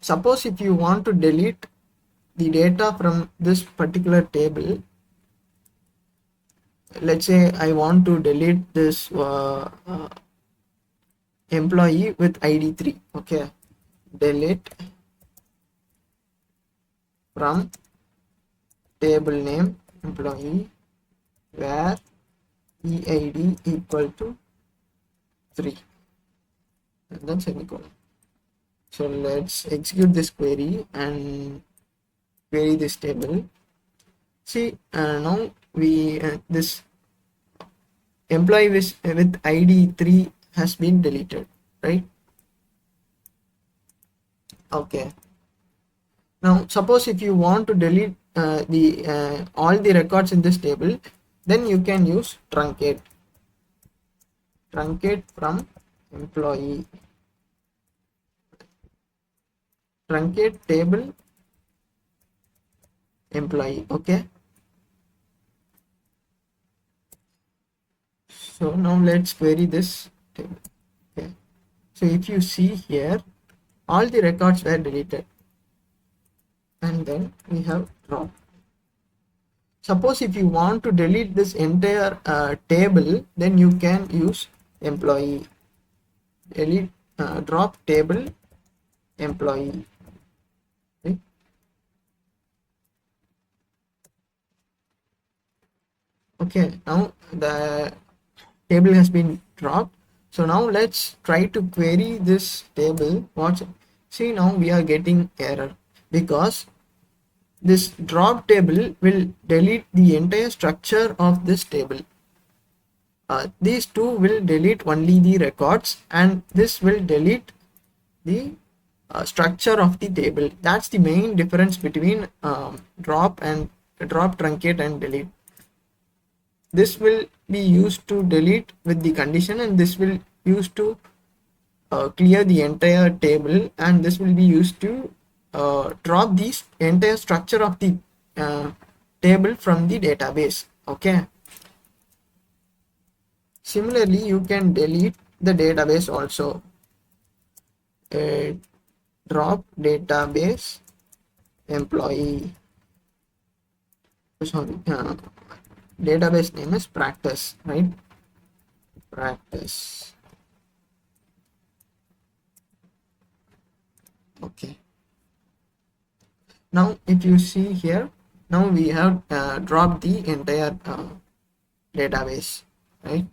suppose if you want to delete the data from this particular table, let's say I want to delete this employee with ID 3. Okay, delete from table name employee where EID equal to 3 and then semicolon. So let's execute this query and query this table. See, now we this employee with ID 3 has been deleted, right? Okay. Now suppose if you want to delete all the records in this table, then you can use truncate from employee, truncate table employee. Okay, so now let's query this table. Okay, so if you see here, all the records were deleted and then we have drop. Suppose if you want to delete this entire table, then you can use employee, delete drop table employee. Okay. Okay, now the table has been dropped. So now let's try to query this table. See, now we are getting error because this drop table will delete the entire structure of this table. These two will delete only the records and this will delete the structure of the table. That's the main difference between drop, truncate and delete. This will be used to delete with the condition and this will use to clear the entire table, and this will be used to drop the entire structure of the table from the database. Okay, similarly you can delete the database also. Drop database employee, sorry, database name is practice, right? Practice. Okay, now if you see here, now we have dropped the entire database, right?